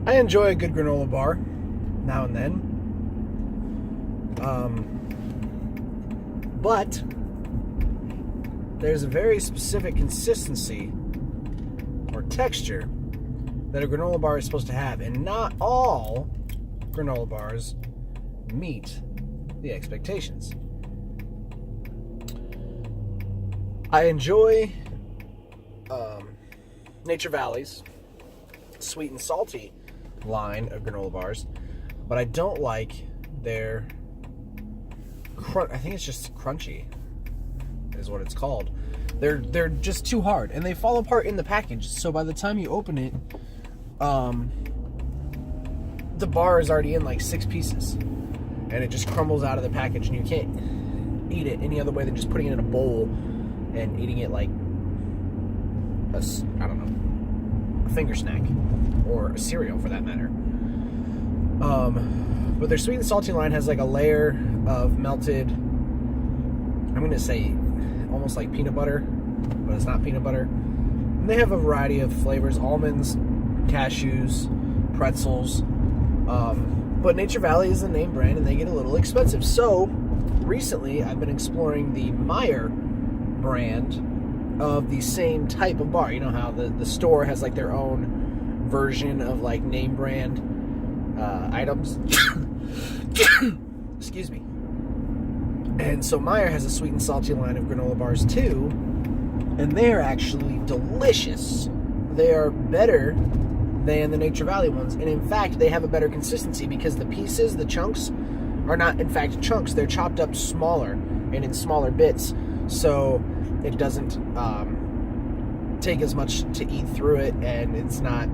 I enjoy a good granola bar now and then. But there's a very specific consistency or texture that a granola bar is supposed to have, and not all granola bars meet the expectations. I enjoy Nature Valley's sweet and salty line of granola bars, but I don't like their I think it's just crunchy is what it's called. They're just too hard, and they fall apart in the package, so by the time you open it, the bar is already in like 6 pieces, and it just crumbles out of the package, and you can't eat it any other way than just putting it in a bowl and eating it like a finger snack or a cereal for that matter. But their sweet and salty line has like a layer of melted, I'm going to say almost like peanut butter, but it's not peanut butter. And they have a variety of flavors: almonds, cashews, pretzels. But Nature Valley is the name brand, and they get a little expensive. So recently I've been exploring the Meijer brand of the same type of bar. You know how the store has like their own version of like name brand items. Excuse me. And so Meijer has a sweet and salty line of granola bars too, and they are actually delicious. They are better than the Nature Valley ones, and in fact they have a better consistency because the pieces, the chunks, are not in fact chunks. They're chopped up smaller and in smaller bits, so it doesn't take as much to eat through it, and it's not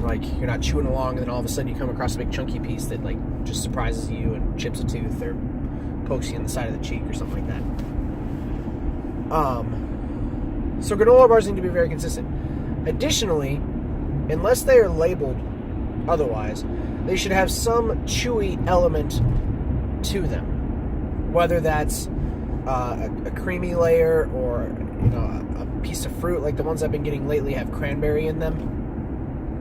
like you're not chewing along and then all of a sudden you come across a big chunky piece that like just surprises you and chips a tooth or pokes you in the side of the cheek or something like that. So granola bars need to be very consistent. Additionally, unless they are labeled otherwise, they should have some chewy element to them, whether that's a creamy layer or a piece of fruit. Like the ones I've been getting lately have cranberry in them,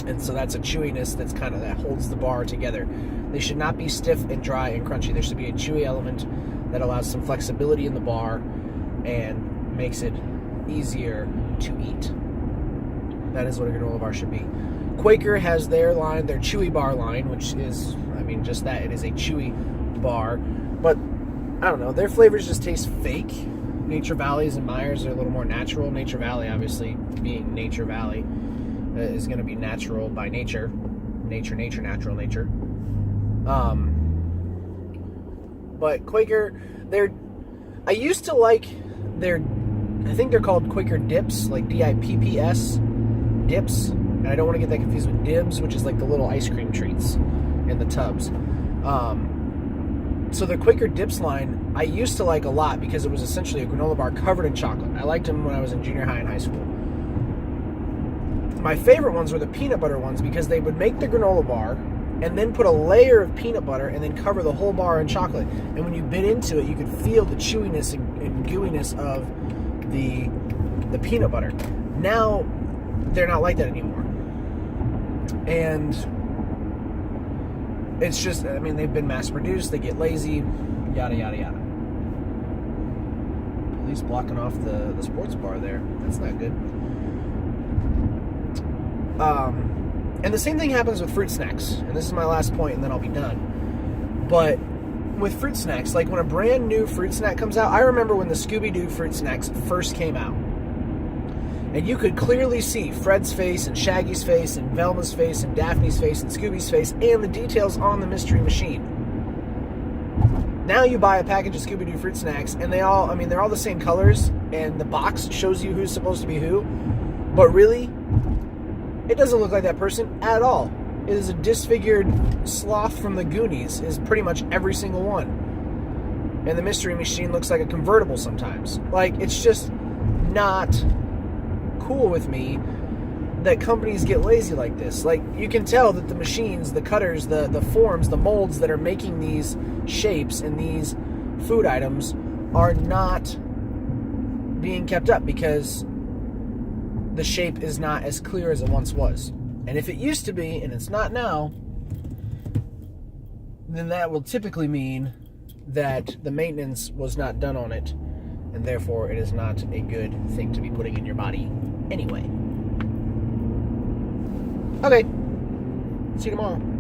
and so that's a chewiness that holds the bar together. They should not be stiff and dry and crunchy. There should be a chewy element that allows some flexibility in the bar and makes it easier to eat. That is what a granola bar should be. Quaker has their line, their chewy bar line, which is, just that. It is a chewy bar. But, I don't know, their flavors just taste fake. Nature Valley's and Meijer's are a little more natural. Nature Valley, obviously, being Nature Valley, is going to be natural by nature. Natural nature. But Quaker, I used to like I think they're called Quaker Dips, like DIPPS, Dips. And I don't want to get that confused with Dibs, which is like the little ice cream treats in the tubs. So the Quaker Dips line, I used to like a lot because it was essentially a granola bar covered in chocolate. I liked them when I was in junior high and high school. My favorite ones were the peanut butter ones because they would make the granola bar and then put a layer of peanut butter and then cover the whole bar in chocolate. And when you bit into it, you could feel the chewiness and gooiness of the peanut butter. Now, they're not like that anymore. And it's just, they've been mass-produced, they get lazy, yada, yada, yada. Police blocking off the sports bar there. That's not good. And the same thing happens with fruit snacks. And this is my last point, and then I'll be done. But with fruit snacks, like when a brand new fruit snack comes out, I remember when the Scooby-Doo fruit snacks first came out. And you could clearly see Fred's face and Shaggy's face and Velma's face and Daphne's face and Scooby's face and the details on the mystery machine. Now you buy a package of Scooby-Doo fruit snacks and they're all the same colors and the box shows you who's supposed to be who. But really, it doesn't look like that person at all. It is a disfigured sloth from the Goonies, is pretty much every single one. And the mystery machine looks like a convertible sometimes. Like, it's just not cool with me that companies get lazy like this. Like, you can tell that the machines, the cutters, the forms, the molds that are making these shapes and these food items are not being kept up because the shape is not as clear as it once was. And if it used to be, and it's not now, then that will typically mean that the maintenance was not done on it, and therefore it is not a good thing to be putting in your body anyway. Okay. See you tomorrow.